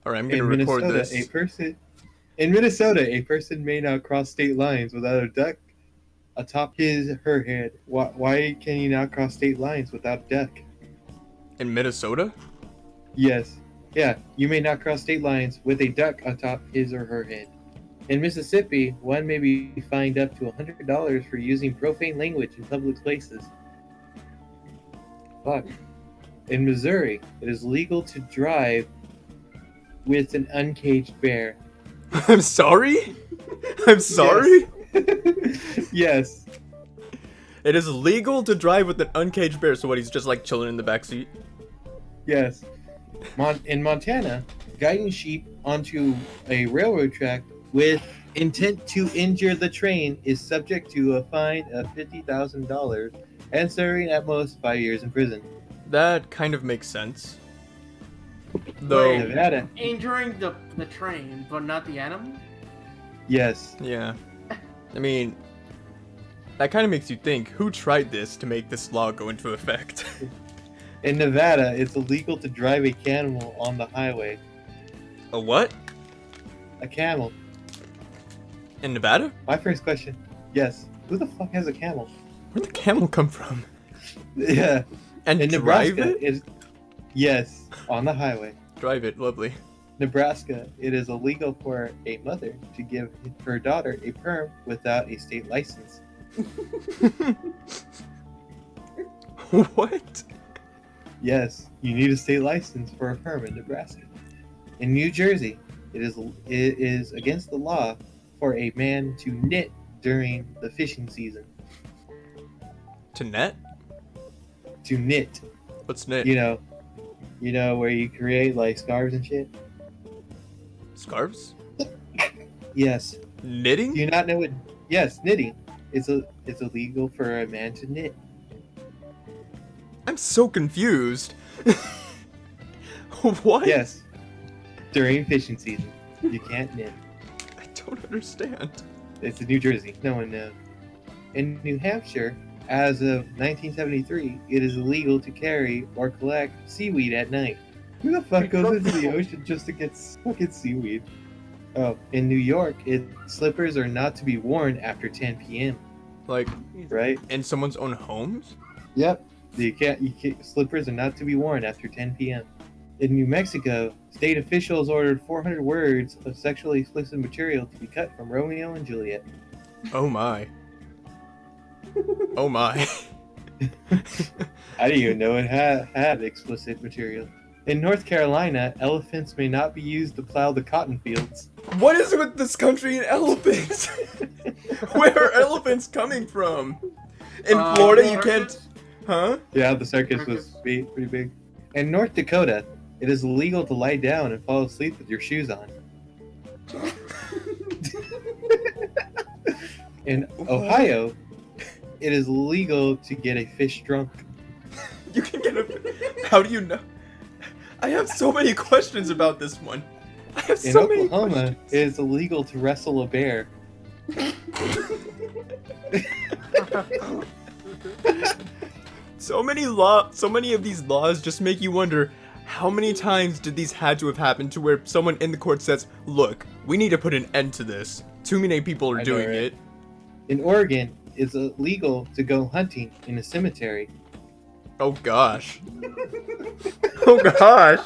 Alright, I'm gonna In record Minnesota, this. a person may not cross state lines without a duck atop her head. Why can you not cross state lines without a duck? In Minnesota? Yes. Yeah, you may not cross state lines with a duck atop his or her head. In Mississippi, one may be fined up to $100 for using profane language in public places. Fuck. In Missouri, it is legal to drive with an uncaged bear. I'm sorry? I'm sorry? Yes. Yes. It is legal to drive with an uncaged bear, so what, he's just like chilling in the backseat? Yes. In Montana, guiding sheep onto a railroad track with intent to injure the train is subject to a fine of $50,000 and serving at most 5 years in prison. That kind of makes sense. Though, Wait. Nevada, Injuring the train, but not the animal? yes. yeah. I mean, that kind of makes you think, who tried this to make this law go into effect? In Nevada, it's illegal to drive a camel on the highway. A what? A camel. In Nevada? My first question, yes. Who the fuck has a camel? Where'd the camel come from? Yeah. And In drive Nebraska, it? yes, on the highway. Drive it, lovely. Nebraska, it is illegal for a mother to give her daughter a perm without a state license. What? Yes, you need a state license for a perm in Nebraska. In New Jersey, it is against the law for a man to knit during the fishing season. To net? To knit, What's knit? you know where you create like scarves and shit. Scarves? Yes. Knitting? Do you not know what? Yes, knitting. It's illegal for a man to knit. I'm so confused. What? Yes. During fishing season, you can't knit. I don't understand. It's in New Jersey. No one knows. In New Hampshire, as of 1973, it is illegal to carry or collect seaweed at night. Who the fuck goes into the ocean just to get fucking seaweed? Oh, in New York, slippers are not to be worn after 10 p.m. Like, Right? in someone's own homes? Yep. You can't. Slippers are not to be worn after 10 p.m. In New Mexico, state officials ordered 400 words of sexually explicit material to be cut from Romeo and Juliet. Oh my. Oh my. I didn't even know it had explicit material. In North Carolina, elephants may not be used to plow the cotton fields. What is with this country and elephants? Where are elephants coming from? In Florida, you can't. Huh? Yeah, the circus was pretty big. In North Dakota, it is illegal to lie down and fall asleep with your shoes on. In Ohio, it is illegal to get a fish drunk. You can get a. How do you know? I have so many questions about this one. I have In so many Oklahoma, questions. it is illegal to wrestle a bear. So many of these laws just make you wonder, how many times did these had to have happened to where someone in the court says, look, we need to put an end to this. Too many people are I know, doing right? it. In Oregon, it's illegal to go hunting in a cemetery. Oh gosh. Oh gosh.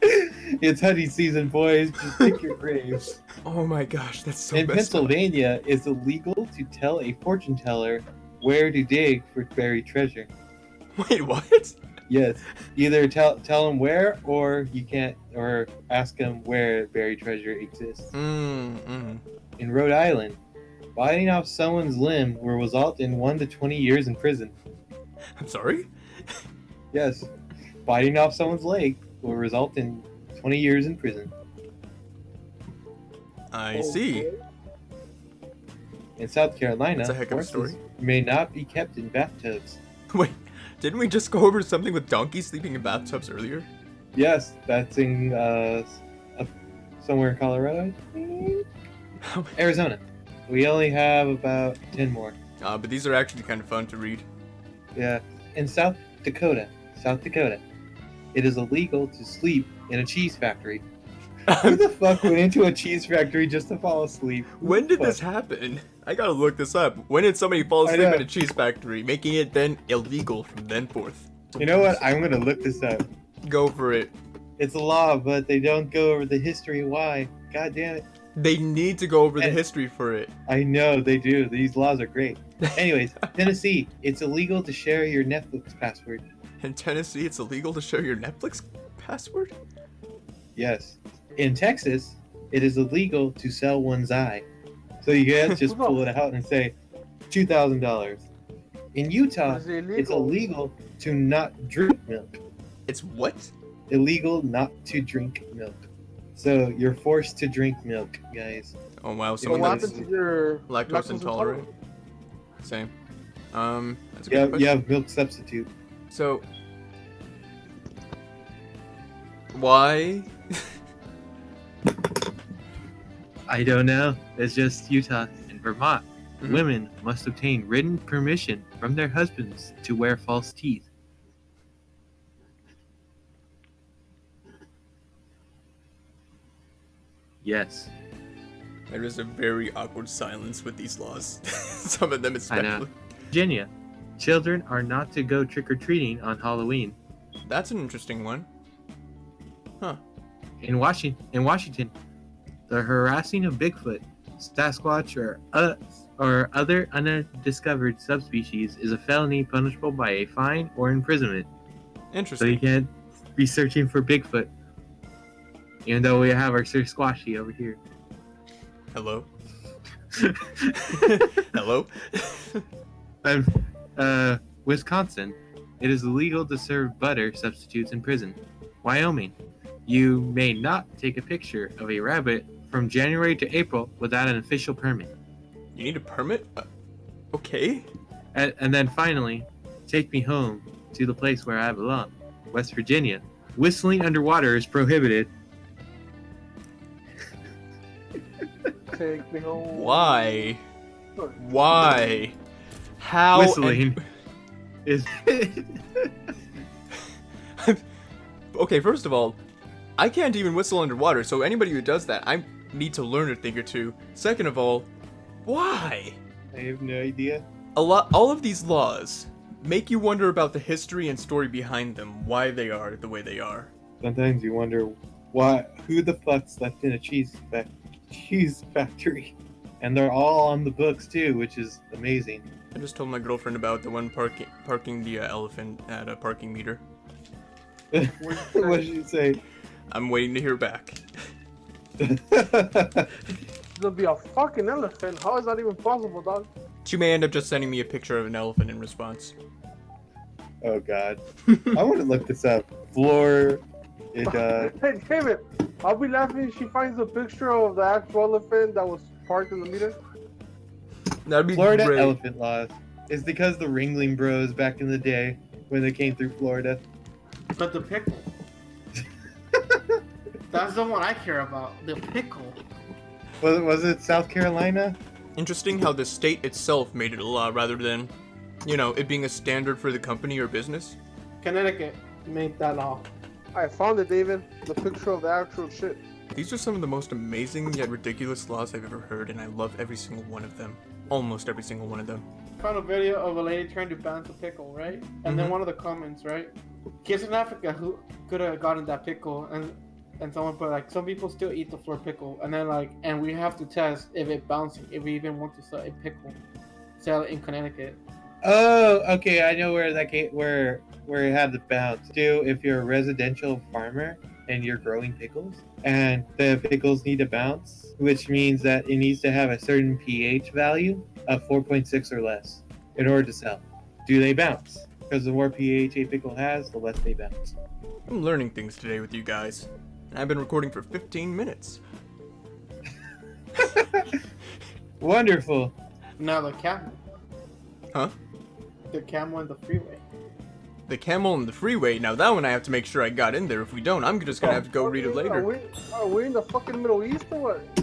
It's hunting season, boys. Just pick your graves. Oh my gosh, that's so In messed up. Pennsylvania, it's illegal to tell a fortune teller where to dig for buried treasure. Wait, what? Yes, either tell them where, or you can't, or ask them where buried treasure exists. In Rhode Island, biting off someone's limb will result in 1 to 20 years in prison. I'm sorry? Yes, biting off someone's leg will result in 20 years in prison. I see. In South Carolina, That's a heck of a horses story. may not be kept in bathtubs. Wait, didn't we just go over something with donkeys sleeping in bathtubs earlier? Yes, that's in somewhere in Colorado. Arizona. We only have about 10 more. But these are actually kind of fun to read. Yeah. In South Dakota, it is illegal to sleep in a cheese factory. Who the fuck went into a cheese factory just to fall asleep? When did this happen? I gotta look this up. When did somebody fall I asleep know. in a cheese factory, making it then illegal from then forth? You know what? I'm gonna look this up. Go for it. It's a law, but they don't go over the history why. God damn it. They need to go over the And- history for it. I know they do. These laws are great. Anyways, Tennessee, it's illegal to share your Netflix password. In Tennessee, it's illegal to share your Netflix password? Yes. In Texas, it is illegal to sell one's eye. So you can't just pull it out and say $2,000. In Utah, It's illegal. it's illegal to not drink milk. It's what? Illegal not to drink milk. So you're forced to drink milk, guys. Oh wow, So someone what that's happens if you're lactose intolerant? Same. That's a good You question. have milk substitute. So, why? I don't know. It's just Utah and Vermont. Mhm. Women must obtain written permission from their husbands to wear false teeth. Yes. There is a very awkward silence with these laws. Some of them I especially. know. Virginia. Children are not to go trick-or-treating on Halloween. That's an interesting one. Huh. In Washington, the harassing of Bigfoot, Sasquatch, or other undiscovered subspecies is a felony punishable by a fine or imprisonment. So Interesting. you can't be searching for Bigfoot. Even though we have our Sir Squashy over here. Hello? Hello? And, Wisconsin, it is illegal to serve butter substitutes in prison. Wyoming, you may not take a picture of a rabbit from January to April without an official permit. You need a permit? Okay. And then finally, take me home to the place where I belong, West Virginia. Whistling underwater is prohibited. Take me home. Why? Why? How? Whistling is Okay, first of all, I can't even whistle underwater, so anybody who does that, I need to learn a thing or two. Second of all, why? I have no idea. All of these laws make you wonder about the history and story behind them, why they are the way they are. Sometimes you wonder who the fuck slept in a cheese factory. And they're all on the books too, which is amazing. I just told my girlfriend about the one parking the elephant at a parking meter. What did you say? I'm waiting to hear back. There'll be a fucking elephant. How is that even possible, dog? She may end up just sending me a picture of an elephant in response. Oh god. I want to look this up. Florida. Hey, David, I'll be laughing if she finds a picture of the actual elephant that was parked in the meter. That'd be Florida great. elephant laws. It's because the Ringling Bros back in the day when they came through Florida. But the pickle. That's the one I care about. The pickle. Was it South Carolina? Interesting how the state itself made it a law rather than, it being a standard for the company or business. Connecticut made that law. I found it, David. The picture of the actual shit. These are some of the most amazing yet ridiculous laws I've ever heard, and I love every single one of them. Almost every single one of them. I found a video of a lady trying to balance a pickle, right? And then Mhm. one of the comments, right? Kids in Africa who could have gotten that pickle, and someone put like, some people still eat the floor pickle, and then like, and we have to test if it bouncing, if we even want to sell a pickle, sell it in Connecticut. Oh, okay. I know where that came, where it had the bounce. Do if you're a residential farmer and you're growing pickles, and the pickles need to bounce, which means that it needs to have a certain pH value of 4.6 or less in order to sell. Do they bounce? Because the more pH a pickle has, the less they bounce. I'm learning things today with you guys. And I've been recording for 15 minutes. Wonderful. Now the camel. Huh? The camel in the freeway. The camel and the freeway. Now that one I have to make sure I got in there. If we don't, I'm just gonna have to go read it later. Are we in the fucking Middle East or what?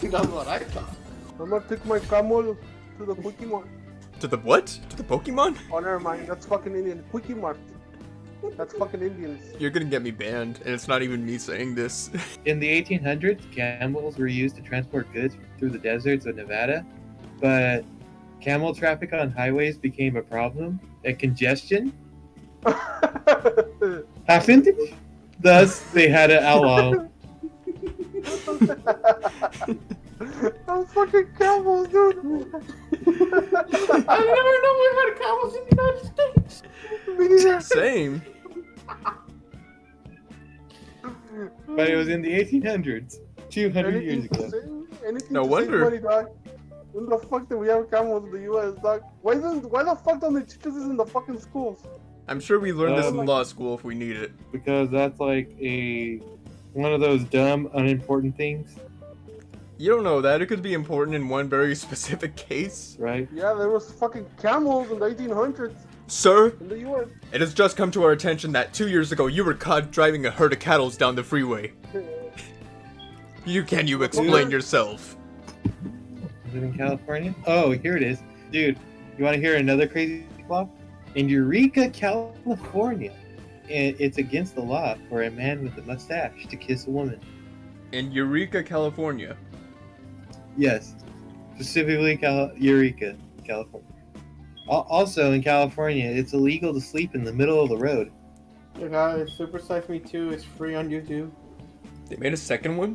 That's what I thought. I'm gonna take my camel to the Quickie Mart. To the what? To the Pokemon? Oh, never mind. That's fucking Indian. Quickie Mart. That's fucking Indians. You're gonna get me banned, and it's not even me saying this. In the 1800s, camels were used to transport goods through the deserts of Nevada, but camel traffic on highways became a problem, and congestion happened. Thus, they had to outlaw. Those fucking camels, dude. I never know we had camels in the United States. Me neither. Same. But it was in the 1800s, 200 years ago. Anything No to wonder. Save money, dog. When the fuck do we have camels in the U.S., dog? Why the fuck don't they teach us this in the fucking schools? I'm sure we learned this in Um, law school if we need it. Because that's like one of those dumb, unimportant things, You don't know that. It could be important in one very specific case. right? Yeah, there was fucking camels in the 1800s Sir, in the U.S. it has just come to our attention that 2 years ago you were caught driving a herd of cattle down the freeway. Can you explain yourself? Is it in California? Oh, here it is. Dude, you want to hear another crazy law? In Eureka, California, it's against the law for a man with a mustache to kiss a woman. In Eureka, California. Yes, specifically Eureka, California. Also in California, it's illegal to sleep in the middle of the road. Hey guys, Super Size Me 2 is free on YouTube. They made a second one?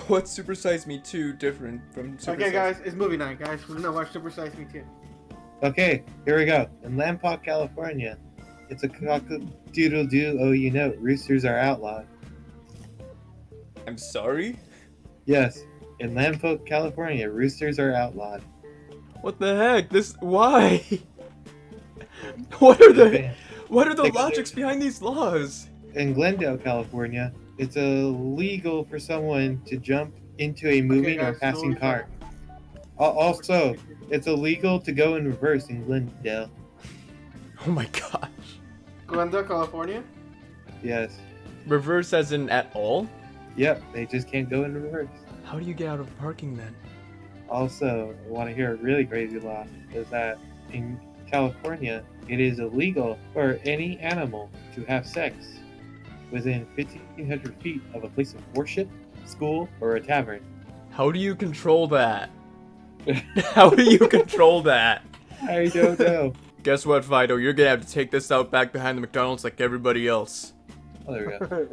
What's Super Size Me 2 different from Super Okay Size- guys, it's movie night, guys. We're gonna watch Super Size Me 2. Okay, here we go. In Lompoc, California, it's a cock-a-doodle-doo, oh you know, roosters are outlawed. I'm sorry? Yes, in Lompoc, California, roosters are outlawed. What the heck? Why? What are the Ban. logics behind these laws? In Glendale, California, it's illegal for someone to jump into a moving or guys, passing slowly car. Also, it's illegal to go in reverse in Glendale. Oh my gosh. Glendale, California? Yes. Reverse as in at all? Yep, they just can't go in reverse. How do you get out of parking then? Also, I want to hear a really crazy law is that in California, it is illegal for any animal to have sex within 1,500 feet of a place of worship, school, or a tavern. How do you control that? How do you control that? I don't know. Guess what, Fido? You're gonna have to take this out back behind the McDonald's like everybody else. Oh, there we go.